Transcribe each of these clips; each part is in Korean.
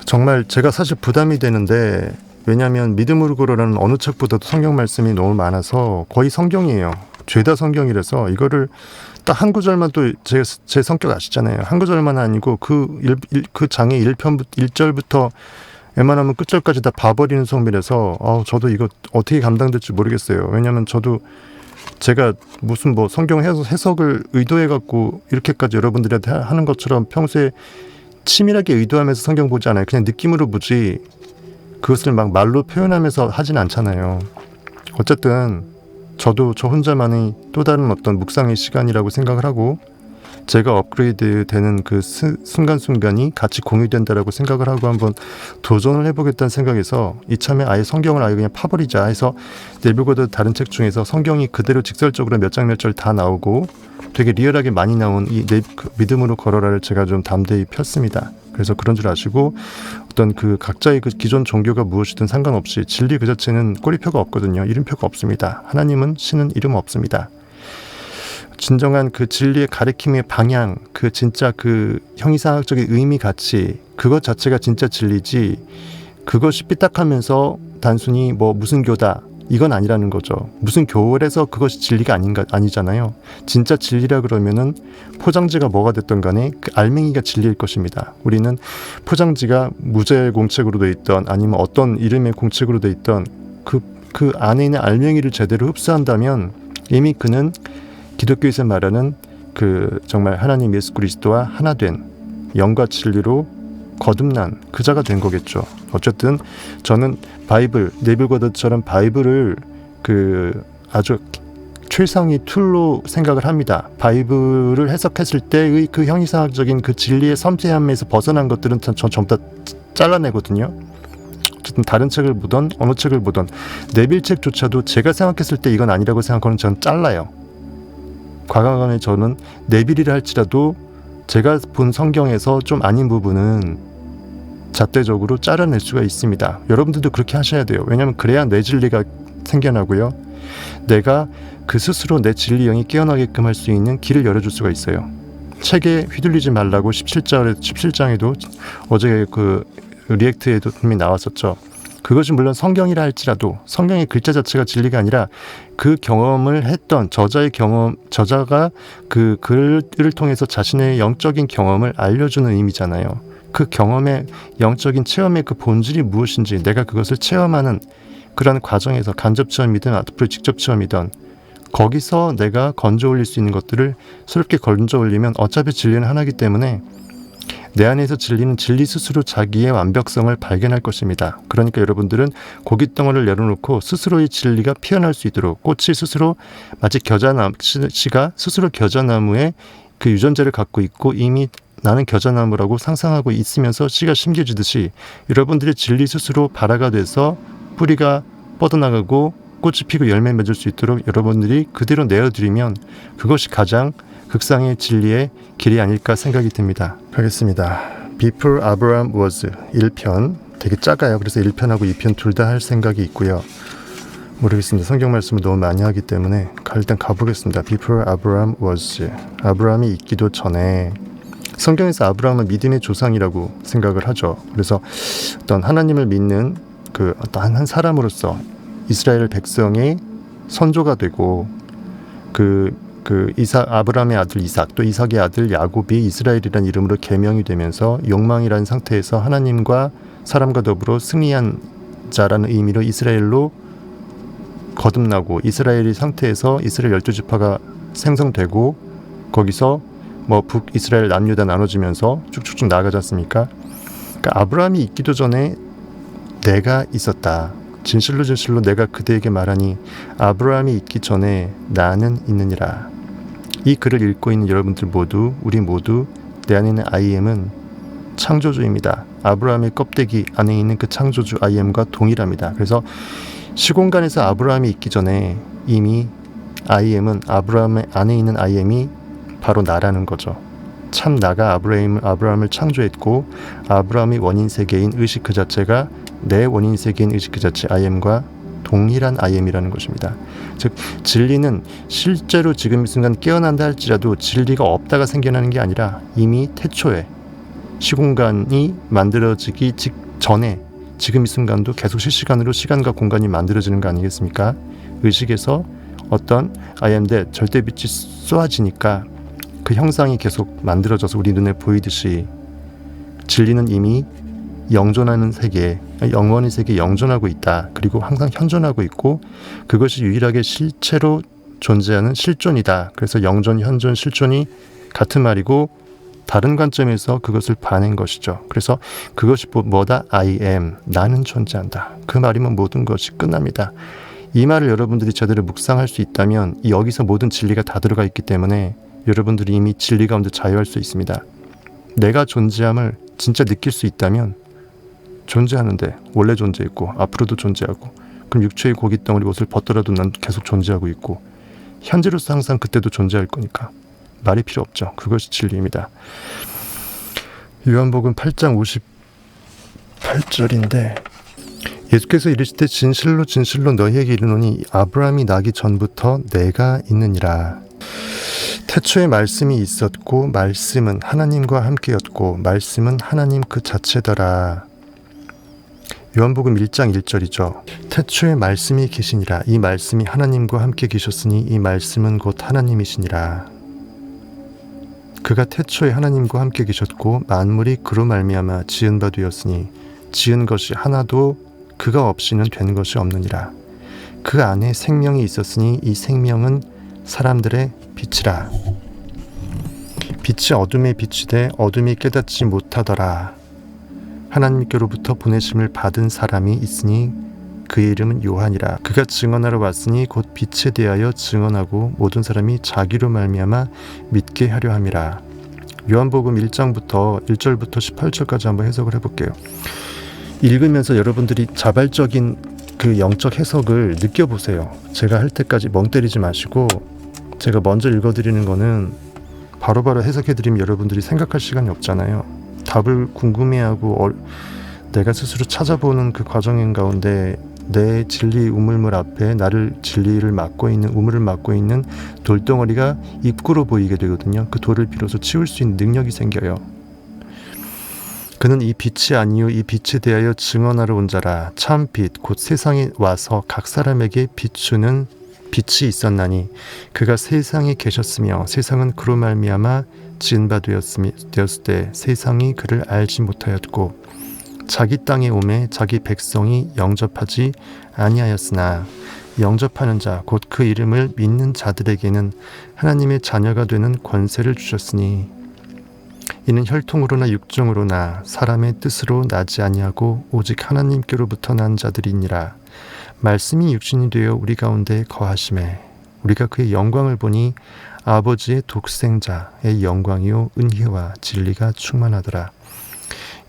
정말 제가 사실 부담이 되는데, 왜냐하면 믿음으로 걸어라는 어느 책보다도 성경 말씀이 너무 많아서 거의 성경이에요. 죄다 성경이라서 이거를 딱 한 구절만, 또 제 성격 아시잖아요. 한 구절만 아니고 그 장의 1절부터 웬만하면 끝절까지 다 봐버리는 성질이라서 저도 이거 어떻게 감당될지 모르겠어요. 왜냐하면 저도 제가 무슨 뭐 성경 해석을 의도해갖고 이렇게까지 여러분들한테 하는 것처럼 평소에 치밀하게 의도하면서 성경 보지 않아요. 그냥 느낌으로 보지 그것을 막 말로 표현하면서 하진 않잖아요. 어쨌든 저도 저 혼자만의 또 다른 어떤 묵상의 시간이라고 생각을 하고, 제가 업그레이드 되는 그 순간순간이 같이 공유된다라고 생각을 하고 한번 도전을 해보겠다는 생각에서 이참에 아예 성경을 아예 그냥 파버리자 해서 네빌고드 다른 책 중에서 성경이 그대로 직설적으로 몇 장 몇 절 다 나오고 되게 리얼하게 많이 나온 이 믿음으로 걸어라를 제가 좀 담대히 폈습니다. 그래서 그런 줄 아시고, 어떤 그 각자의 그 기존 종교가 무엇이든 상관없이 진리 그 자체는 꼬리표가 없거든요. 이름표가 없습니다. 하나님은 신은 이름 없습니다. 진정한 그 진리의 가르침의 방향, 그 진짜 그 형이상학적인 의미 가치, 그것 자체가 진짜 진리지, 그것이 삐딱하면서 단순히 뭐 무슨 교다 이건 아니라는 거죠. 무슨 교회에서 그것이 진리가 아니잖아요. 진짜 진리라 그러면은 포장지가 뭐가 됐던 간에 그 알맹이가 진리일 것입니다. 우리는 포장지가 무제 공책으로 돼 있던 아니면 어떤 이름의 공책으로 돼 있던 그 안에 있는 알맹이를 제대로 흡수한다면 이미 그는 기독교에서 말하는 그 정말 하나님 예수 그리스도와 하나 된 영과 진리로 거듭난 그 자가 된 거겠죠. 어쨌든 저는 바이블, 네빌고드처럼 바이블을 그 아주 최상위 툴로 생각을 합니다. 바이블을 해석했을 때의 그 형이상학적인 그 진리의 섬세함에서 벗어난 것들은 전 전부 다 잘라내거든요. 어쨌든 다른 책을 보던 어느 책을 보던 네빌 책조차도 제가 생각했을 때 이건 아니라고 생각하는 전 잘라요. 과감하게 저는 네빌이라 할지라도 제가 본 성경에서 좀 아닌 부분은 잣대적으로 잘라낼 수가 있습니다. 여러분들도 그렇게 하셔야 돼요. 왜냐하면 그래야 내 진리가 생겨나고요. 내가 그 스스로 내 진리 영이 깨어나게끔 할 수 있는 길을 열어줄 수가 있어요. 책에 휘둘리지 말라고 17장에도 어제 그 리액트에도 이미 나왔었죠. 그것이 물론 성경이라 할지라도 성경의 글자 자체가 진리가 아니라 그 경험을 했던 저자가 그 글을 통해서 자신의 영적인 경험을 알려주는 의미잖아요. 그 경험의 영적인 체험의 그 본질이 무엇인지 내가 그것을 체험하는 그런 과정에서 간접 체험이든 앞으로 직접 체험이든 거기서 내가 건져 올릴 수 있는 것들을 새롭게 건져 올리면 어차피 진리는 하나이기 때문에 내 안에서 진리는 진리 스스로 자기의 완벽성을 발견할 것입니다. 그러니까 여러분들은 고깃덩어리를 내려놓고 스스로의 진리가 피어날 수 있도록 꽃이 스스로 마치 씨가 스스로 겨자나무에 그 유전자를 갖고 있고 이미 나는 겨자나무라고 상상하고 있으면서 씨가 심겨지듯이 여러분들의 진리 스스로 발화가 돼서 뿌리가 뻗어나가고 꽃이 피고 열매 맺을 수 있도록 여러분들이 그대로 내어드리면 그것이 가장 극상의 진리의 길이 아닐까 생각이 듭니다. 가겠습니다. Before Abraham was 1편 되게 작아요. 그래서 1편하고 2편 둘 다 할 생각이 있고요. 모르겠습니다. 성경 말씀을 너무 많이 하기 때문에 일단 가보겠습니다. Before Abraham was, 아브라함이 있기도 전에. 성경에서 아브라함은 믿음의 조상이라고 생각을 하죠. 그래서 어떤 하나님을 믿는 그 어떤 한 사람으로서 이스라엘 백성의 선조가 되고 아브라함의 아들 이삭 또 이삭의 아들 야곱이 이스라엘이라는 이름으로 계명이 되면서 욕망이라는 상태에서 하나님과 사람과 더불어 승리한 자라는 의미로 이스라엘로 거듭나고 이스라엘의 상태에서 이스라엘 12지파가 생성되고 거기서 뭐 북이스라엘 남유다 나눠지면서 쭉쭉쭉 나아가지 않습니까? 그러니까 아브라함이 있기도 전에 내가 있었다. 진실로 진실로 내가 그대에게 말하니 아브라함이 있기 전에 나는 있느니라. 이 글을 읽고 있는 여러분들 모두 우리 모두 내 안에 있는 IM은 창조주입니다. 아브라함의 껍데기 안에 있는 그 창조주 IM과 동일합니다. 그래서 시공간에서 아브라함이 있기 전에 이미 IM은 아브라함의 안에 있는 IM이 바로 나라는 거죠. 참 나가 아브라함을 창조했고 아브라함이 원인 세계인 의식 그 자체가 내 원인 세계인 의식 그 자체 IM과 동일한 IM이라는 것입니다. 즉 진리는 실제로 지금 이 순간 깨어난다 할지라도 진리가 없다가 생겨나는 게 아니라 이미 태초에 시공간이 만들어지기 직전에 지금 이 순간도 계속 실시간으로 시간과 공간이 만들어지는 거 아니겠습니까? 의식에서 어떤 I am that 절대빛이 쏘아지니까 그 형상이 계속 만들어져서 우리 눈에 보이듯이 진리는 이미 영존하는 세계, 영원의 세계에 영존하고 있다. 그리고 항상 현존하고 있고 그것이 유일하게 실체로 존재하는 실존이다. 그래서 영존, 현존, 실존이 같은 말이고 다른 관점에서 그것을 봐낸 것이죠. 그래서 그것이 뭐다? I am, 나는 존재한다. 그 말이면 모든 것이 끝납니다. 이 말을 여러분들이 제대로 묵상할 수 있다면 여기서 모든 진리가 다 들어가 있기 때문에 여러분들이 이미 진리 가운데 자유할 수 있습니다. 내가 존재함을 진짜 느낄 수 있다면 존재하는데 원래 존재했고 앞으로도 존재하고 그럼 육체의 고기 덩어리 옷을 벗더라도 난 계속 존재하고 있고 현재로서 항상 그때도 존재할 거니까 말이 필요 없죠. 그것이 진리입니다. 요한복음 8장 58절인데 예수께서 이르시되 진실로 진실로 너희에게 이르노니 아브라함이 나기 전부터 내가 있느니라. 태초에 말씀이 있었고 말씀은 하나님과 함께였고 말씀은 하나님 그 자체더라. 요한복음 1장 1절이죠. 태초에 말씀이 계시니라. 이 말씀이 하나님과 함께 계셨으니 이 말씀은 곧 하나님이시니라. 그가 태초에 하나님과 함께 계셨고 만물이 그로 말미암아 지은 바 되었으니 지은 것이 하나도 그가 없이는 된 것이 없느니라. 그 안에 생명이 있었으니 이 생명은 사람들의 빛이라. 빛이 어둠에 비치되 어둠이 깨닫지 못하더라. 하나님께로부터 보내심을 받은 사람이 있으니 그의 이름은 요한이라. 그가 증언하러 왔으니 곧 빛에 대하여 증언하고 모든 사람이 자기로 말미암아 믿게 하려 함이라. 요한복음 1장부터 1절부터 18절까지 한번 해석을 해볼게요. 읽으면서 여러분들이 자발적인 그 영적 해석을 느껴보세요. 제가 할 때까지 멍 때리지 마시고 제가 먼저 읽어드리는 거는 바로바로 해석해드리면 여러분들이 생각할 시간이 없잖아요. 답을 궁금해하고 내가 스스로 찾아보는 그 과정 가운데 내 진리 우물물 앞에 나를 진리를 막고 있는 우물을 막고 있는 돌덩어리가 입구로 보이게 되거든요. 그 돌을 비로소 치울 수 있는 능력이 생겨요. 그는 이 빛이 아니요 이 빛에 대하여 증언하러 온 자라. 참 빛 곧 세상에 와서 각 사람에게 비추는 빛이 있었나니 그가 세상에 계셨으며 세상은 그로 말미암아 지은 바 되었을 때 세상이 그를 알지 못하였고 자기 땅에 오매 자기 백성이 영접하지 아니하였으나 영접하는 자 곧 그 이름을 믿는 자들에게는 하나님의 자녀가 되는 권세를 주셨으니 이는 혈통으로나 육정으로나 사람의 뜻으로 나지 아니하고 오직 하나님께로부터 난 자들이니라. 말씀이 육신이 되어 우리 가운데 거하심에 우리가 그의 영광을 보니 아버지의 독생자의 영광이요 은혜와 진리가 충만하더라.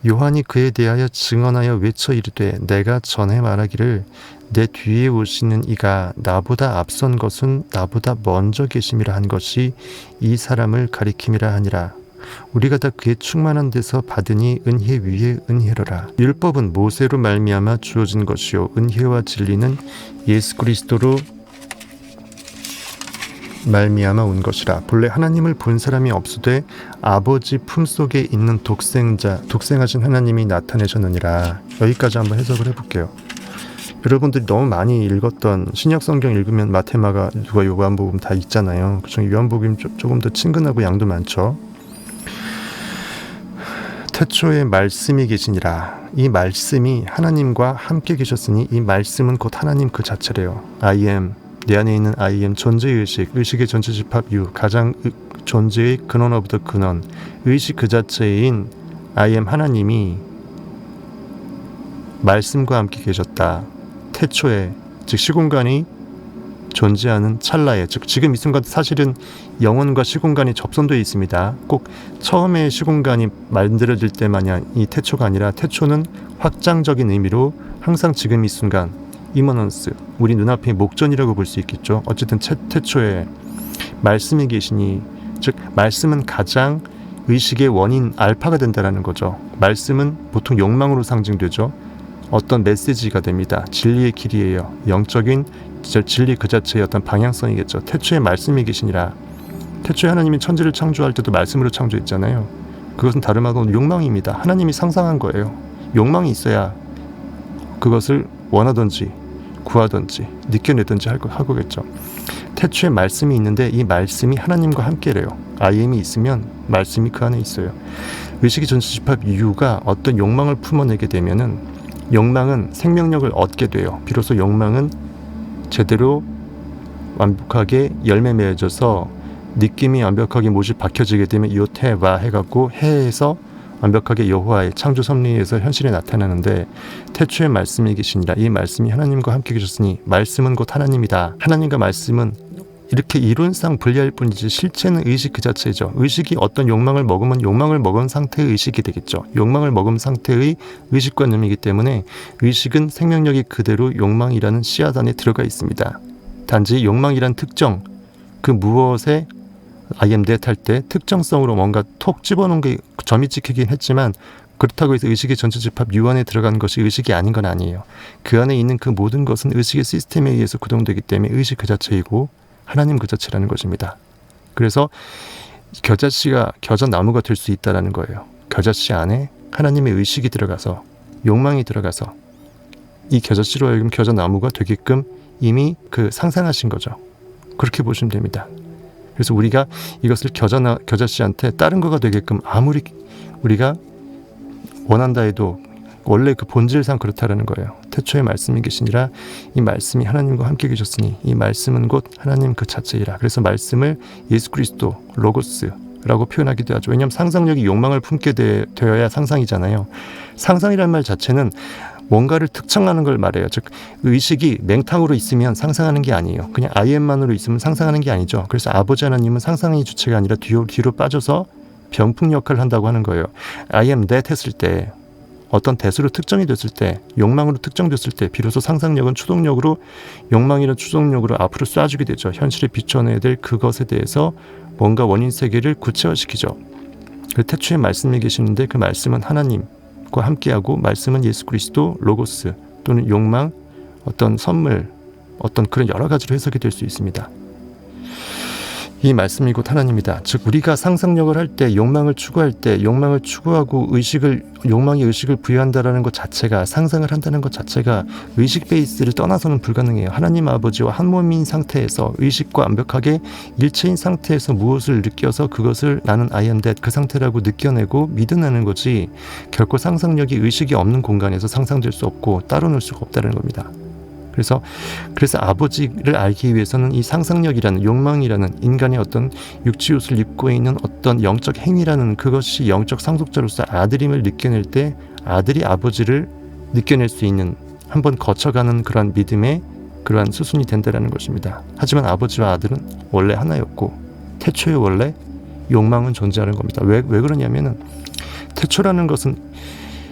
요한이 그에 대하여 증언하여 외쳐 이르되 내가 전에 말하기를 내 뒤에 오시는 이가 나보다 앞선 것은 나보다 먼저 계심이라 한 것이 이 사람을 가리킴이라 하니라. 우리가 다 그의 충만한 데서 받으니 은혜 위에 은혜로라. 율법은 모세로 말미암아 주어진 것이요 은혜와 진리는 예수 그리스도로 말미암아 온 것이라. 본래 하나님을 본 사람이 없으되 아버지 품속에 있는 독생하신 하나님이 나타내셨느니라. 여기까지 한번 해석을 해볼게요. 여러분들이 너무 많이 읽었던 신약 성경 읽으면 마태마가 누가 요한복음 다 있잖아요. 그중에 요한복음 조금 더 친근하고 양도 많죠. 태초에 말씀이 계시니라. 이 말씀이 하나님과 함께 계셨으니 이 말씀은 곧 하나님 그 자체래요. I am, 내 안에 있는 I am, 존재의식, 의식의 전체 집합 U, 가장 존재의 근원 오브 더 근원, 의식 그 자체인 I am 하나님이 말씀과 함께 계셨다. 태초에, 즉 시공간이 존재하는 찰나에, 즉 지금 이 순간 사실은 영혼과 시공간이 접선되어 있습니다. 꼭 처음에 시공간이 만들어질 때마냥 이 태초가 아니라 태초는 확장적인 의미로 항상 지금 이 순간 이머넌스, 우리 눈앞의 목전이라고 볼 수 있겠죠. 어쨌든 태초에 말씀이 계시니, 즉 말씀은 가장 의식의 원인 알파가 된다는 거죠. 말씀은 보통 욕망으로 상징되죠. 어떤 메시지가 됩니다. 진리의 길이에요. 영적인 진리 그 자체의 어떤 방향성이겠죠. 태초에 말씀이 계시니라. 태초에 하나님이 천지를 창조할 때도 말씀으로 창조했잖아요. 그것은 다름 아닌 욕망입니다. 하나님이 상상한 거예요. 욕망이 있어야 그것을 원하든지 구하든지 느껴내든지 할 거겠죠. 태초에 말씀이 있는데 이 말씀이 하나님과 함께래요. IM이 있으면 말씀이 그 안에 있어요. 의식의 전체집합 이유가 어떤 욕망을 품어내게 되면은 욕망은 생명력을 얻게 돼요. 비로소 욕망은 제대로 완벽하게 열매 맺어서 느낌이 완벽하게 못이 박혀지게 되면 요테와 해갖고 해에서 완벽하게 여호와의 창조 섭리에서 현실에 나타나는데 태초에 말씀이 계시니라. 이 말씀이 하나님과 함께 계셨으니 말씀은 곧 하나님이다. 하나님과 말씀은 이렇게 이론상 분리할 뿐이지 실체는 의식 그 자체죠. 의식이 어떤 욕망을 먹으면 욕망을 먹은 상태의 의식이 되겠죠. 욕망을 먹은 상태의 의식관념이기 때문에 의식은 생명력이 그대로 욕망이라는 씨앗 안에 들어가 있습니다. 단지 욕망이란 특정, 그 무엇에 I am that 할 때 특정성으로 뭔가 톡 집어넣은 게 점이 찍히긴 했지만 그렇다고 해서 의식의 전체 집합 유안에 들어간 것이 의식이 아닌 건 아니에요. 그 안에 있는 그 모든 것은 의식의 시스템에 의해서 구동되기 때문에 의식 그 자체이고 하나님 그 자체라는 것입니다. 그래서 겨자나무가 될 수 있다는 거예요. 겨자씨 안에 하나님의 의식이 들어가서 욕망이 들어가서 이 겨자씨로 하여금 겨자나무가 되게끔 이미 그 상상하신 거죠. 그렇게 보시면 됩니다. 그래서 우리가 이것을 겨자씨한테 다른 거가 되게끔 아무리 우리가 원한다 해도 원래 그 본질상 그렇다라는 거예요. 태초에 말씀이 계시니라. 이 말씀이 하나님과 함께 계셨으니 이 말씀은 곧 하나님 그 자체이라. 그래서 말씀을 예수 그리스도 로고스라고 표현하기도 하죠. 왜냐하면 상상력이 욕망을 품게 되어야 상상이잖아요. 상상이라는 말 자체는 뭔가를 특정하는 걸 말해요. 즉 의식이 맹탕으로 있으면 상상하는 게 아니에요. 그냥 IM만으로 있으면 상상하는 게 아니죠. 그래서 아버지 하나님은 상상의 주체가 아니라 뒤로 빠져서 병풍 역할을 한다고 하는 거예요. I am that 했을 때 어떤 대수로 특정이 됐을 때 욕망으로 특정됐을 때 비로소 상상력은 추동력으로 욕망이나 추동력으로 앞으로 쏴주게 되죠. 현실에 비춰내야 될 그것에 대해서 뭔가 원인 세계를 구체화시키죠. 그 태초에 말씀이 계시는데 그 말씀은 하나님과 함께하고 말씀은 예수 그리스도 로고스 또는 욕망 어떤 선물 어떤 그런 여러 가지로 해석이 될 수 있습니다. 이 말씀이 곧 하나님이다. 즉 우리가 상상력을 할 때 욕망을 추구할 때 욕망을 추구하고 욕망에 의식을 부여한다라는 것 자체가 상상을 한다는 것 자체가 의식 베이스를 떠나서는 불가능해요. 하나님 아버지와 한 몸인 상태에서 의식과 완벽하게 일체인 상태에서 무엇을 느껴서 그것을 나는 I am that 그 상태라고 느껴내고 믿어내는 거지 결코 상상력이 의식이 없는 공간에서 상상될 수 없고 따로 놀 수가 없다는 겁니다. 그래서 아버지를 알기 위해서는 이 상상력이라는 욕망이라는 인간의 어떤 육체 옷을 입고 있는 어떤 영적 행위라는 그것이 영적 상속자로서 아들임을 느껴낼 때 아들이 아버지를 느껴낼 수 있는 한번 거쳐가는 그러한 믿음의 그러한 수순이 된다는 것입니다. 하지만 아버지와 아들은 원래 하나였고 태초에 원래 욕망은 존재하는 겁니다. 왜 그러냐면은 태초라는 것은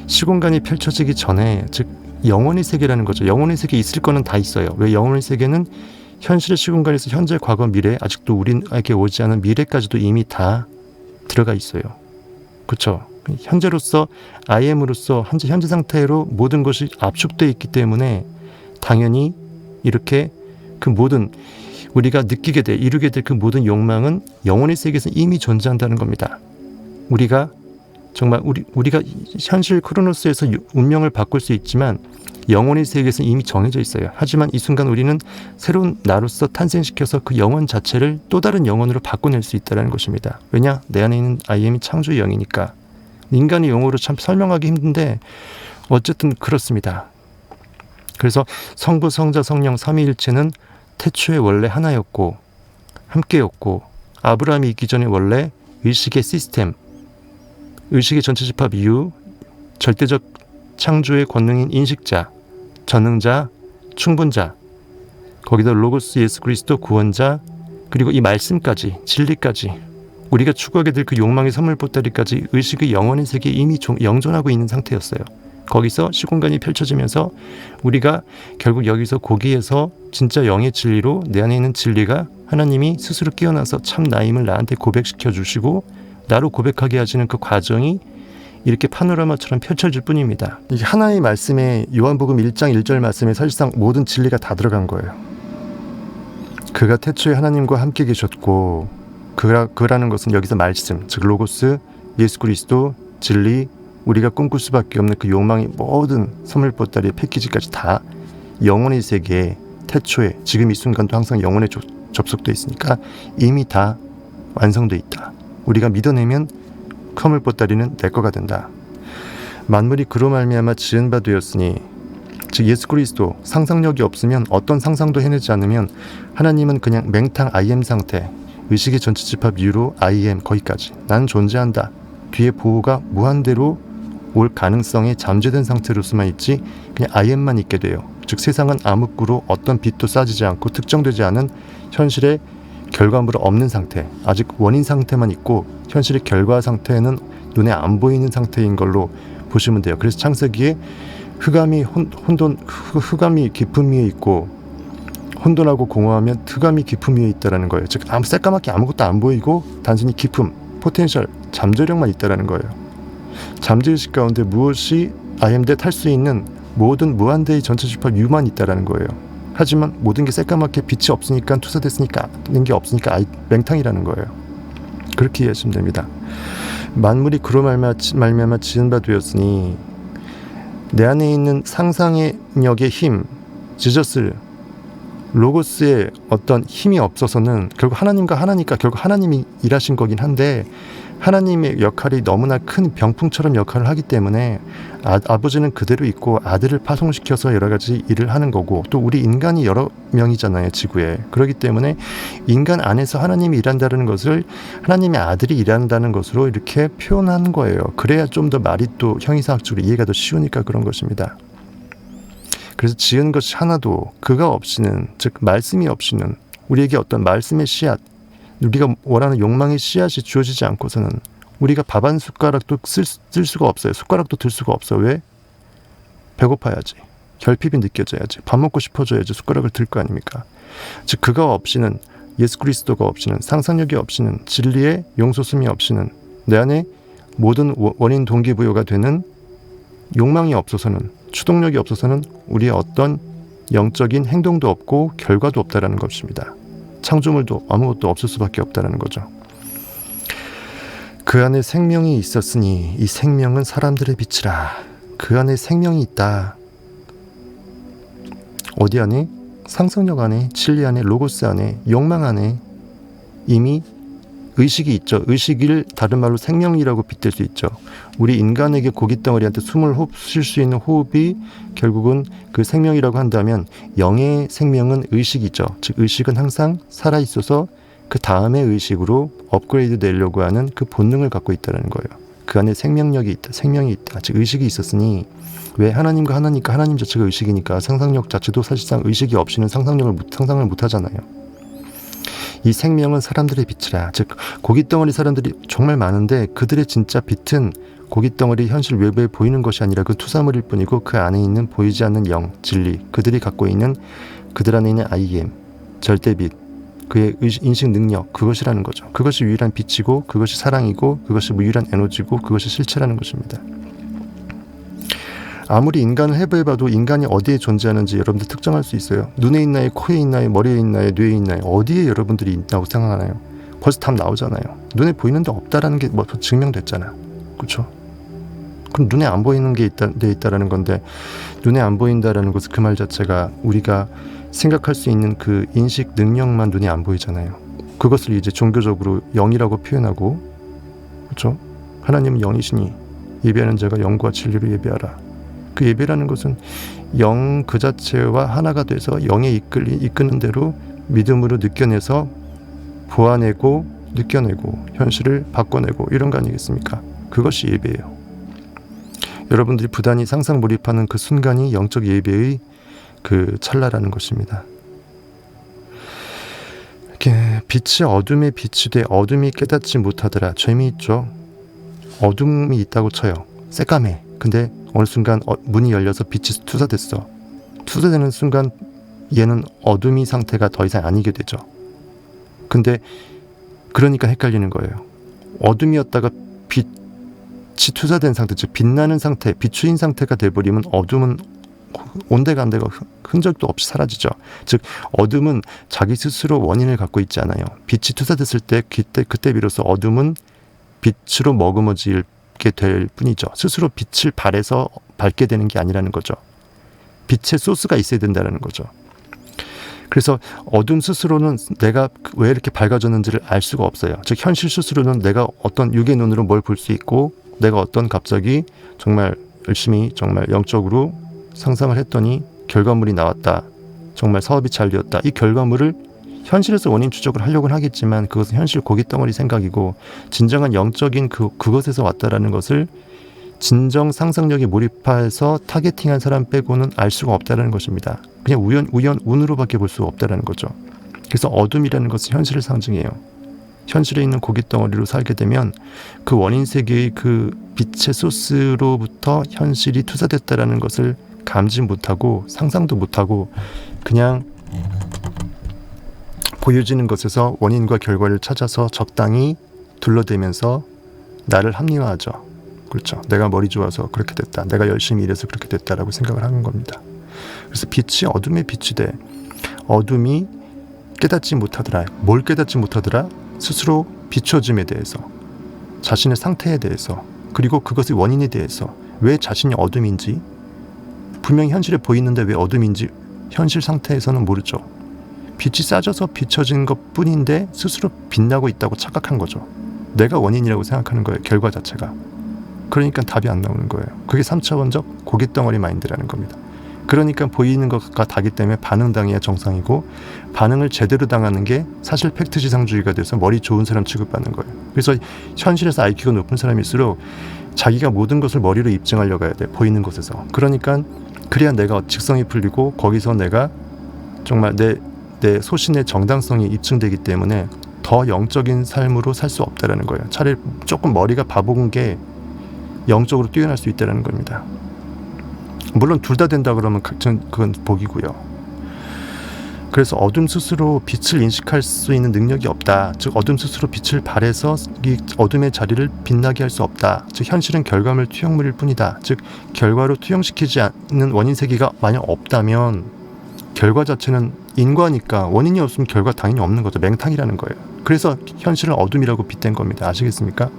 시공간이 펼쳐지기 전에 즉 영혼의 세계라는 거죠. 영혼의 세계에 있을 거는 다 있어요. 왜 영혼의 세계는 현실의 시공간에서 현재, 과거, 미래 아직도 우리에게 오지 않은 미래까지도 이미 다 들어가 있어요. 그렇죠? 현재로서 I am으로서 현재 상태로 모든 것이 압축되어 있기 때문에 당연히 이렇게 그 모든 우리가 느끼게 돼 이루게 될 그 모든 욕망은 영혼의 세계에서 이미 존재한다는 겁니다. 우리가 정말 우리가 현실 크로노스에서 운명을 바꿀 수 있지만 영혼의 세계에서는 이미 정해져 있어요. 하지만 이 순간 우리는 새로운 나로서 탄생시켜서 그 영혼 자체를 또 다른 영혼으로 바꿔낼 수 있다는 것입니다. 왜냐? 내 안에 있는 IM이 창조의 영이니까. 인간의 용어로 참 설명하기 힘든데 어쨌든 그렇습니다. 그래서 성부, 성자, 성령 삼위일체는 태초에 원래 하나였고 함께였고 아브라함이 있기 전에 원래 의식의 시스템 의식의 전체 집합 이유, 절대적 창조의 권능인 인식자, 전능자, 충분자, 거기다 로고스 예수 그리스도 구원자, 그리고 이 말씀까지, 진리까지, 우리가 추구하게 될 그 욕망의 선물 보따리까지 의식의 영원의 세계에 이미 영존하고 있는 상태였어요. 거기서 시공간이 펼쳐지면서 우리가 결국 거기에서 진짜 영의 진리로 내 안에 있는 진리가 하나님이 스스로 깨어나서 참 나임을 나한테 고백시켜 주시고 나로 고백하게 하시는 그 과정이 이렇게 파노라마처럼 펼쳐질 뿐입니다. 이게 하나의 말씀에 요한복음 1장 1절 말씀에 사실상 모든 진리가 다 들어간 거예요. 그가 태초에 하나님과 함께 계셨고 그라는 것은 여기서 말씀, 즉 로고스, 예수 그리스도, 진리, 우리가 꿈꿀 수밖에 없는 그 욕망의 모든 선물 보따리의 패키지까지 다 영혼의 세계에 태초에 지금 이 순간도 항상 영혼에 접속돼 있으니까 이미 다 완성돼 있다. 우리가 믿어내면 선물 보따리는 내 거가 된다. 만물이 그로 말미암아 지은 바 되었으니, 즉 예수 그리스도, 상상력이 없으면 어떤 상상도 해내지 않으면 하나님은 그냥 맹탕 I am 상태, 의식의 전체 집합 이유로 I am 거기까지, 난 존재한다, 뒤에 보호가 무한대로 올 가능성에 잠재된 상태로서만 있지 그냥 I am만 있게 돼요. 즉 세상은 암흑구로 어떤 빛도 쏴지지 않고 특정되지 않은 현실의 결과물은 없는 상태, 아직 원인 상태만 있고 현실의 결과 상태는 눈에 안 보이는 상태인 걸로 보시면 돼요. 그래서 창세기에 흑암이 흑암이 깊음 위에 있고 혼돈하고 공허하면 흑암이 깊음 위에 있다라는 거예요. 즉 새까맣게 아무것도 안 보이고 단순히 깊음, 포텐셜, 잠재력만 있다라는 거예요. 잠재의식 가운데 무엇이 I am that 할 수 있는 모든 무한대의 전체 집합 유만 있다라는 거예요. 하지만 모든 게 새까맣게 빛이 없으니까 투사됐으니까 있는 게 없으니까 맹탕이라는 거예요. 그렇게 이해하시면 됩니다. 만물이 그로 말미암아 지은 바 되었으니, 내 안에 있는 상상의 력의 힘, 지저스, 로고스의 어떤 힘이 없어서는 결국 하나님과 하나니까 결국 하나님이 일하신 거긴 한데, 하나님의 역할이 너무나 큰 병풍처럼 역할을 하기 때문에 아버지는 그대로 있고 아들을 파송시켜서 여러 가지 일을 하는 거고, 또 우리 인간이 여러 명이잖아요, 지구에. 그렇기 때문에 인간 안에서 하나님이 일한다는 것을 하나님의 아들이 일한다는 것으로 이렇게 표현하는 거예요. 그래야 좀 더 말이 또 형이상학적으로 이해가 더 쉬우니까 그런 것입니다. 그래서 지은 것이 하나도 그가 없이는, 즉 말씀이 없이는, 우리에게 어떤 말씀의 씨앗, 우리가 원하는 욕망의 씨앗이 주어지지 않고서는 우리가 밥 한 숟가락도 쓸 수가 없어요. 숟가락도 들 수가 없어요. 왜? 배고파야지, 결핍이 느껴져야지, 밥 먹고 싶어져야지 숟가락을 들 거 아닙니까? 즉 그가 없이는, 예수 그리스도가 없이는, 상상력이 없이는, 진리의 용솟음이 없이는, 내 안에 모든 원인 동기부여가 되는 욕망이 없어서는, 추동력이 없어서는 우리의 어떤 영적인 행동도 없고 결과도 없다라는 것입니다. 창조물도 아무것도 없을 수밖에 없다라는 거죠. 그 안에 생명이 있었으니 이 생명은 사람들의 빛이라. 그 안에 생명이 있다. 어디 안에? 상상력 안에, 진리 안에, 로고스 안에, 욕망 안에 이미 의식이 있죠. 의식을 다른 말로 생명이라고 빗댈 수 있죠. 우리 인간에게 고깃덩어리한테 숨을 쉴 수 있는 호흡이 결국은 그 생명이라고 한다면, 영의 생명은 의식이죠. 즉 의식은 항상 살아있어서 그 다음의 의식으로 업그레이드 되려고 하는 그 본능을 갖고 있다는 거예요. 그 안에 생명력이 있다, 생명이 있다, 즉 의식이 있었으니, 왜? 하나님과 하나니까 하나님 자체가 의식이니까 상상력 자체도 사실상 의식이 없이는 상상을 못 하잖아요. 이 생명은 사람들의 빛이라. 즉 고깃덩어리 사람들이 정말 많은데 그들의 진짜 빛은 고깃덩어리 현실 외부에 보이는 것이 아니라 그 투사물일 뿐이고, 그 안에 있는 보이지 않는 영, 진리, 그들이 갖고 있는, 그들 안에 있는 I am, 절대빛, 그의 인식 능력, 그것이라는 거죠. 그것이 유일한 빛이고, 그것이 사랑이고, 그것이 유일한 에너지고, 그것이 실체라는 것입니다. 아무리 인간을 해부해봐도 인간이 어디에 존재하는지 여러분들 특정할 수 있어요? 눈에 있나요? 코에 있나요? 머리에 있나요? 뇌에 있나요? 어디에 여러분들이 있다고 생각하나요? 벌써 답 나오잖아요. 눈에 보이는데 없다라는 게 뭐 증명됐잖아. 그렇죠? 그럼 눈에 안 보이는 게 있다라는 건데, 눈에 안 보인다라는 것은 그 말 자체가 우리가 생각할 수 있는 그 인식 능력만 눈에 안 보이잖아요. 그것을 이제 종교적으로 영이라고 표현하고, 그렇죠? 하나님은 영이시니 예배하는 자가 영과 진리로 예배하라. 그 예배라는 것은 영 그 자체와 하나가 돼서 영에 이끄는 대로 믿음으로 느껴내서 보아내고 느껴내고 현실을 바꿔내고 이런 거 아니겠습니까? 그것이 예배예요. 여러분들이 부단히 상상 몰입하는 그 순간이 영적 예배의 그 찰나라는 것입니다. 이렇게 빛이 어둠에 빛이 돼 어둠이 깨닫지 못하더라. 재미있죠? 어둠이 있다고 쳐요. 새까매. 근데 어느 순간 문이 열려서 빛이 투사됐어. 투사되는 순간 얘는 어둠이 상태가 더 이상 아니게 되죠. 근데 그러니까 헷갈리는 거예요. 어둠이었다가 빛이 투사된 상태, 즉 빛나는 상태, 비추인 상태가 돼버리면 어둠은 온데간데가 흔적도 없이 사라지죠. 즉 어둠은 자기 스스로 원인을 갖고 있지 않아요. 빛이 투사됐을 때 그때 비로소 어둠은 빛으로 머금어지게 될 뿐이죠. 스스로 빛을 발해서 밝게 되는 게 아니라는 거죠. 빛의 소스가 있어야 된다는 거죠. 그래서 어둠 스스로는 내가 왜 이렇게 밝아졌는지를 알 수가 없어요. 즉 현실 스스로는 내가 어떤 육의 눈으로 뭘 볼 수 있고, 내가 어떤 갑자기 정말 열심히 정말 영적으로 상상을 했더니 결과물이 나왔다. 정말 사업이 잘 되었다. 이 결과물을 현실에서 원인 추적을 하려고는 하겠지만 그것은 현실 고깃덩어리 생각이고, 진정한 영적인 그것에서 왔다라는 것을 진정 상상력에 몰입해서 타겟팅한 사람 빼고는 알 수가 없다는 것입니다. 그냥 운으로밖에 볼 수 없다는 거죠. 그래서 어둠이라는 것은 현실을 상징해요. 현실에 있는 고깃덩어리로 살게 되면 그 원인 세계의 그 빛의 소스로부터 현실이 투사됐다라는 것을 감지 못하고 상상도 못하고 그냥 보여지는 것에서 원인과 결과를 찾아서 적당히 둘러대면서 나를 합리화하죠. 그렇죠. 내가 머리 좋아서 그렇게 됐다. 내가 열심히 일해서 그렇게 됐다라고 생각을 하는 겁니다. 그래서 빛이 어둠의 빛이 돼. 어둠이 깨닫지 못하더라. 뭘 깨닫지 못하더라? 스스로 비춰짐에 대해서, 자신의 상태에 대해서, 그리고 그것의 원인에 대해서, 왜 자신이 어둠인지, 분명히 현실에 보이는데 왜 어둠인지 현실 상태에서는 모르죠. 빛이 싸져서 비춰진 것 뿐인데 스스로 빛나고 있다고 착각한 거죠. 내가 원인이라고 생각하는 거예요. 결과 자체가. 그러니까 답이 안 나오는 거예요. 그게 3차원적 고깃덩어리 마인드라는 겁니다. 그러니까 보이는 것과 다기 때문에 반응당해야 정상이고, 반응을 제대로 당하는 게 사실 팩트지상주의가 돼서 머리 좋은 사람 취급받는 거예요. 그래서 현실에서 IQ가 높은 사람일수록 자기가 모든 것을 머리로 입증하려고 해야 돼. 보이는 것에서. 그러니까 그래야 내가 직성이 풀리고 거기서 내가 정말 내 소신의 정당성이 입증되기 때문에 더 영적인 삶으로 살 수 없다는 거예요. 차라리 조금 머리가 바본 게 영적으로 뛰어날 수 있다는 겁니다. 물론 둘 다 된다 그러면 그건 복이고요. 그래서 어둠 스스로 빛을 인식할 수 있는 능력이 없다. 즉 어둠 스스로 빛을 발해서 이 어둠의 자리를 빛나게 할 수 없다. 즉 현실은 결과물 투영물일 뿐이다. 즉 결과로 투영시키지 않는 원인 세계가 만약 없다면 결과 자체는 인과니까 원인이 없으면 결과 당연히 없는 거죠. 맹탕이라는 거예요. 그래서 현실은 어둠이라고 빗댄 겁니다. 아시겠습니까?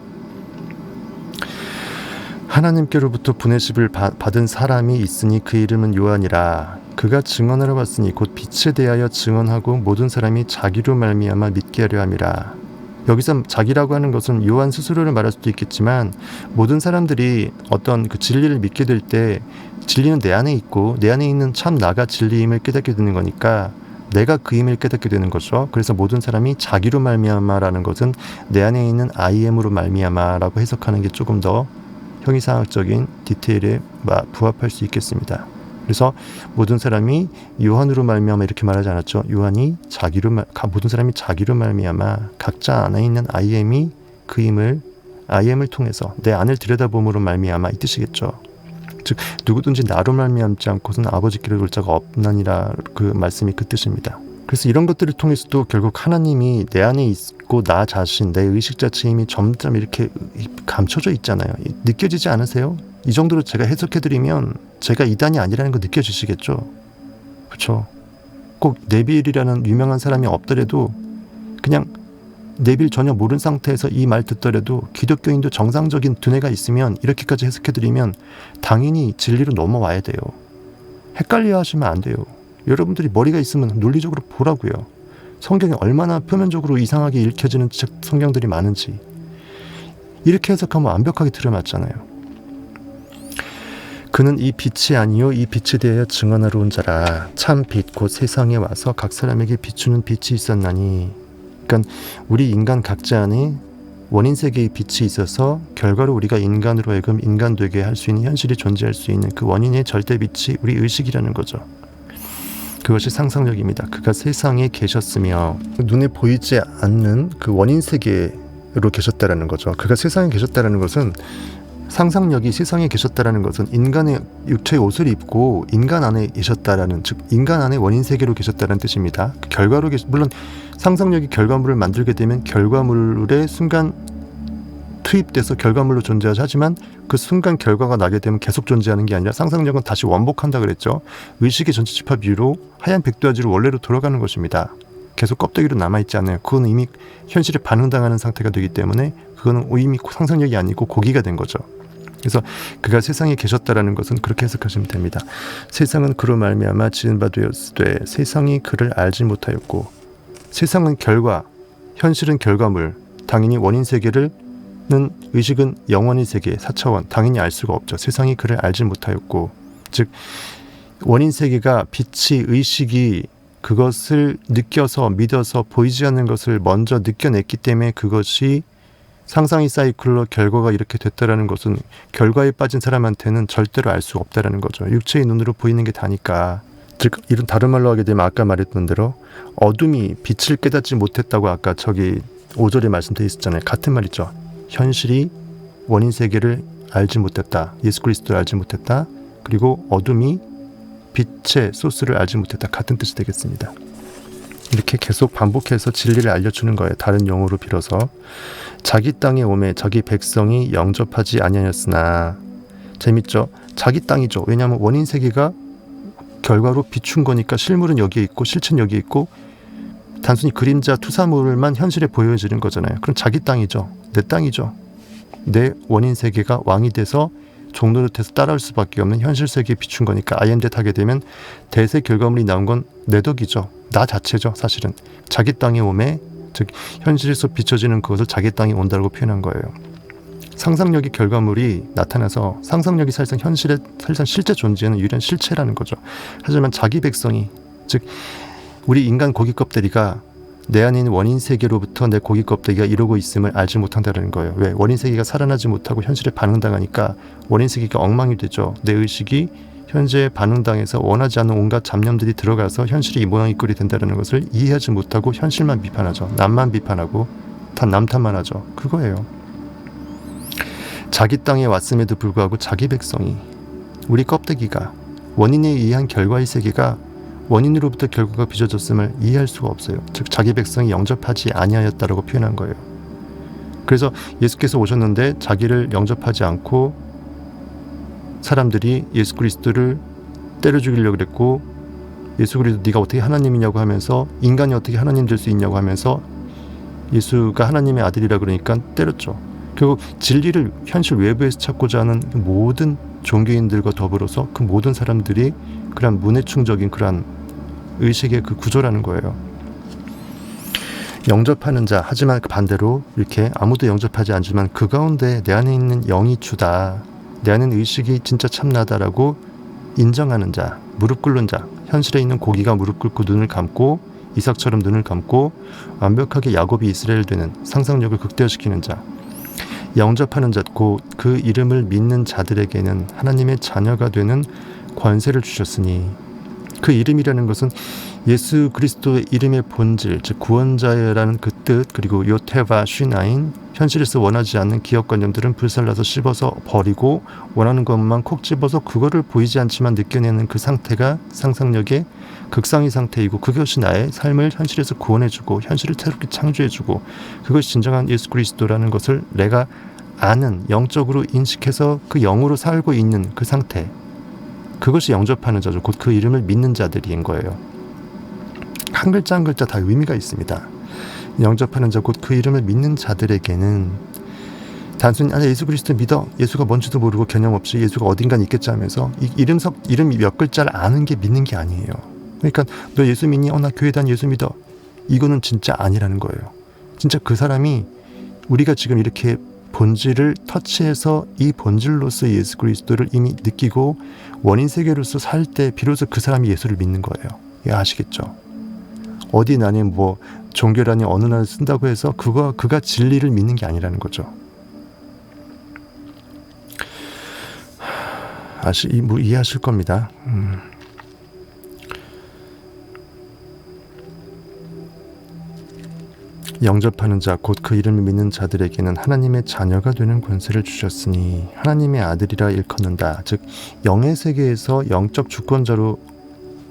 하나님께로부터 보내심을 받은 사람이 있으니 그 이름은 요한이라. 그가 증언하러 왔으니 곧 빛에 대하여 증언하고 모든 사람이 자기로 말미암아 믿게 하려 함이라. 여기서 자기라고 하는 것은 요한 스스로를 말할 수도 있겠지만, 모든 사람들이 어떤 그 진리를 믿게 될 때 진리는 내 안에 있고 내 안에 있는 참 나가 진리임을 깨닫게 되는 거니까 내가 그임을 깨닫게 되는 거죠. 그래서 모든 사람이 자기로 말미암아라는 것은 내 안에 있는 I am으로 말미암아라고 해석하는 게 조금 더 형이상학적인 디테일에 부합할 수 있겠습니다. 그래서 모든 사람이 요한으로 말미암아 이렇게 말하지 않았죠. 요한이 모든 사람이 자기로 말미암아 각자 안에 있는 I am이 그임을 I am을 통해서 내 안을 들여다봄으로 말미암아 이 뜻이겠죠. 즉 누구든지 나로 말미암지 않고서는 아버지께로 올 자가 없나니라, 그 말씀이 그 뜻입니다. 그래서 이런 것들을 통해서도 결국 하나님이 내 안에 있고 나 자신, 내 의식 자체의 힘이 점점 이렇게 감춰져 있잖아요. 느껴지지 않으세요? 이 정도로 제가 해석해드리면 제가 이단이 아니라는 거 느껴지시겠죠? 그렇죠? 꼭 네빌이라는 유명한 사람이 없더라도 그냥 네빌 전혀 모르는 상태에서 이 말 듣더라도 기독교인도 정상적인 두뇌가 있으면 이렇게까지 해석해드리면 당연히 진리로 넘어와야 돼요. 헷갈려 하시면 안 돼요. 여러분들이 머리가 있으면 논리적으로 보라고요. 성경이 얼마나 표면적으로 이상하게 읽혀지는 성경들이 많은지. 이렇게 해석하면 완벽하게 들어맞잖아요. 그는 이 빛이 아니요 이 빛에 대하여 증언하러 온 자라. 참 빛 곧 세상에 와서 각 사람에게 비추는 빛이 있었나니. 그러니까 우리 인간 각자 안에 원인 세계의 빛이 있어서 결과로 우리가 인간으로 하여금 인간 되게 할 수 있는 현실이 존재할 수 있는 그 원인의 절대 빛이 우리 의식이라는 거죠. 그것이 상상력입니다. 그가 세상에 계셨으며 눈에 보이지 않는 그 원인 세계로 계셨다라는 거죠. 그가 세상에 계셨다라는 것은, 상상력이 세상에 계셨다라는 것은 인간의 육체의 옷을 입고 인간 안에 계셨다라는, 즉 인간 안에 원인 세계로 계셨다는 뜻입니다. 결과로 물론 상상력이 결과물을 만들게 되면 결과물에 순간 투입돼서 결과물로 존재하지, 하지만 그 순간 결과가 나게 되면 계속 존재하는 게 아니라 상상력은 다시 원복한다 그랬죠. 의식의 전체 집합 이후로 하얀 백도화지로 원래로 돌아가는 것입니다. 계속 껍데기로 남아있지 않아요. 그건 이미 현실에 반응당하는 상태가 되기 때문에 그거는 이미 상상력이 아니고 고기가 된 거죠. 그래서 그가 세상에 계셨다라는 것은 그렇게 해석하시면 됩니다. 세상은 그로 말미암아 지은 바 되었으되 세상이 그를 알지 못하였고, 세상은 결과, 현실은 결과물, 당연히 원인 세계는 의식은 영원의 세계, 4차원, 당연히 알 수가 없죠. 세상이 그를 알지 못하였고, 즉 원인 세계가 빛이, 의식이 그것을 느껴서 믿어서 보이지 않는 것을 먼저 느껴냈기 때문에 그것이 상상의 사이클로 결과가 이렇게 됐다라는 것은 결과에 빠진 사람한테는 절대로 알 수가 없다라는 거죠. 육체의 눈으로 보이는 게 다니까. 즉 이런 다른 말로 하게 되면 아까 말했던 대로 어둠이 빛을 깨닫지 못했다고 아까 저기 5절에 말씀되어 있었잖아요. 같은 말이죠. 현실이 원인 세계를 알지 못했다. 예수 그리스도를 알지 못했다. 그리고 어둠이 빛의 소스를 알지 못했다. 같은 뜻이 되겠습니다. 이렇게 계속 반복해서 진리를 알려주는 거예요. 다른 용어로 빌어서. 자기 땅에 오매 자기 백성이 영접하지 아니하였으나. 재밌죠? 자기 땅이죠. 왜냐하면 원인 세계가 결과로 비춘 거니까 실물은 여기에 있고 실체는 여기에 있고 단순히 그림자 투사물만 현실에 보여지는 거잖아요. 그럼 자기 땅이죠. 내 땅이죠. 내 원인 세계가 왕이 돼서 종노릇해서 따라올 수밖에 없는 현실 세계에 비춘 거니까 아이엠데 타게 되면 대세 결과물이 나온 건 내 덕이죠. 나 자체죠. 사실은 자기 땅에 오매, 즉 현실에서 비춰지는 그것을 자기 땅에 온다고 표현한 거예요. 상상력의 결과물이 나타나서 상상력이 사실상 현실에 사실상 실제 존재하는 유일한 실체라는 거죠. 하지만 자기 백성이, 즉 우리 인간 고기 껍데기가 내 안에 있는 원인 세계로부터 내 고기 껍데기가 이루고 있음을 알지 못한다는 거예요. 왜? 원인 세계가 살아나지 못하고 현실에 반응당하니까 원인 세계가 엉망이 되죠. 내 의식이 현재 반응당해서 원하지 않는 온갖 잡념들이 들어가서 현실이 이 모양이 꼴이 된다는 것을 이해하지 못하고 현실만 비판하죠. 남만 비판하고 남 탓만 하죠. 그거예요. 자기 땅에 왔음에도 불구하고 자기 백성이, 우리 껍데기가 원인에 의한 결과의 세계가 원인으로부터 결과가 빚어졌음을 이해할 수가 없어요. 즉 자기 백성이 영접하지 아니하였다라고 표현한 거예요. 그래서 예수께서 오셨는데 자기를 영접하지 않고 사람들이 예수 그리스도를 때려 죽이려고 그랬고, 예수 그리스도 네가 어떻게 하나님이냐고 하면서, 인간이 어떻게 하나님 될 수 있냐고 하면서 예수가 하나님의 아들이라 그러니까 때렸죠. 결국 진리를 현실 외부에서 찾고자 하는 모든 종교인들과 더불어서 그 모든 사람들이 그런 문해충적인 그런 의식의 그 구조라는 거예요. 영접하는 자, 하지만 반대로 이렇게 아무도 영접하지 않지만 그 가운데 내 안에 있는 영이 주다, 내 안에 의식이 진짜 참나다라고 인정하는 자, 무릎 꿇는 자, 현실에 있는 고기가 무릎 꿇고 눈을 감고 이삭처럼 눈을 감고 완벽하게 야곱이 이스라엘 되는 상상력을 극대화시키는 자, 영접하는 자, 그 이름을 믿는 자들에게는 하나님의 자녀가 되는 권세를 주셨으니, 그 이름이라는 것은 예수 그리스도의 이름의 본질, 즉 구원자라는 그 뜻, 그리고 요테바 쉬나인, 현실에서 원하지 않는 기억관념들은 불살라서 씹어서 버리고 원하는 것만 콕 집어서 그거를 보이지 않지만 느껴내는 그 상태가 상상력의 극상의 상태이고, 그것이 나의 삶을 현실에서 구원해주고 현실을 새롭게 창조해주고, 그것이 진정한 예수 그리스도라는 것을 내가 아는, 영적으로 인식해서 그 영으로 살고 있는 그 상태, 그것이 영접하는 자죠. 곧 그 이름을 믿는 자들인 거예요. 한 글자 한 글자 다 의미가 있습니다. 영접하는 자, 곧 그 이름을 믿는 자들에게는 단순히 예수 그리스도 믿어, 예수가 뭔지도 모르고 개념 없이 예수가 어딘가 있겠지 하면서 이름이 몇 글자를 아는 게 믿는 게 아니에요. 그러니까 너 예수 믿니? 나 교회 다니, 예수 믿어. 이거는 진짜 아니라는 거예요. 진짜 그 사람이 우리가 지금 이렇게 본질을 터치해서 이 본질로서 예수 그리스도를 이미 느끼고 원인 세계로서 살 때 비로소 그 사람이 예수를 믿는 거예요. 예, 아시겠죠? 어디 나니 뭐 종교라니 어느 나라를 쓴다고 해서 그가 진리를 믿는 게 아니라는 거죠. 이해하실 겁니다. 영접하는 자, 곧 그 이름을 믿는 자들에게는 하나님의 자녀가 되는 권세를 주셨으니, 하나님의 아들이라 일컫는다. 즉 영의 세계에서 영적 주권자로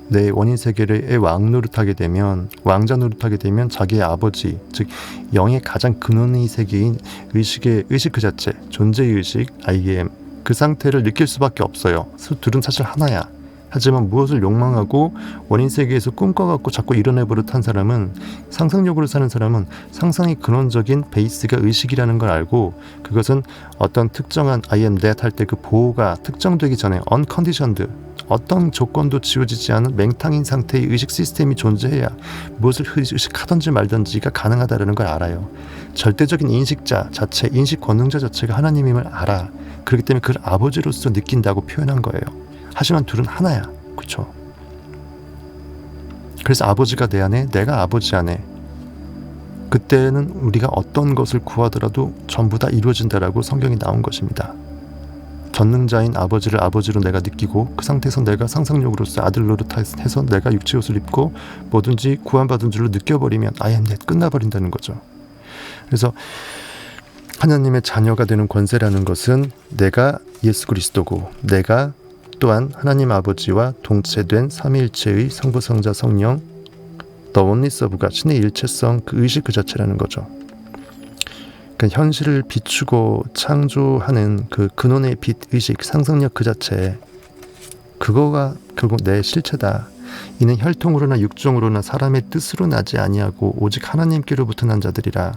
내 원인 세계의 왕 노릇하게 되면, 왕자 노릇하게 되면 자기의 아버지, 즉 영의 가장 근원의 세계인 의식 그 자체, 존재의 의식, I am, 그 상태를 느낄 수밖에 없어요. 둘은 사실 하나야. 하지만 무엇을 욕망하고 원인 세계에서 꿈꿔갖고 자꾸 이뤄내버릇한 사람은, 상상력으로 사는 사람은 상상의 근원적인 베이스가 의식이라는 걸 알고, 그것은 어떤 특정한 I am that 할 때 그 보호가 특정되기 전에 unconditioned, 어떤 조건도 지워지지 않은 맹탕인 상태의 의식 시스템이 존재해야 무엇을 의식하든지 말든지가 가능하다는 걸 알아요. 절대적인 인식자 자체, 인식 권능자 자체가 하나님임을 알아. 그렇기 때문에 그를 아버지로서 느낀다고 표현한 거예요. 하지만 둘은 하나야. 그쵸? 그래서 아버지가 내 안에, 내가 아버지 안에, 그때는 우리가 어떤 것을 구하더라도 전부 다 이루어진다라고 성경이 나온 것입니다. 전능자인 아버지를 아버지로 내가 느끼고, 그 상태에서 내가 상상력으로서 아들 노릇해서 내가 육체 옷을 입고 뭐든지 구원받은 줄로 느껴버리면 I am that, 끝나버린다는 거죠. 그래서 하나님의 자녀가 되는 권세라는 것은 내가 예수 그리스도고, 내가 또한 하나님 아버지와 동체된 삼위일체의 성부, 성자, 성령, The Oneness of God, 신의 일체성, 그 의식 그 자체라는 거죠. 그러니까 현실을 비추고 창조하는 그 근원의 빛, 의식, 상상력 그 자체, 그거가 결국 내 실체다. 이는 혈통으로나 육종으로나 사람의 뜻으로 나지 아니하고 오직 하나님께로부터 난 자들이라.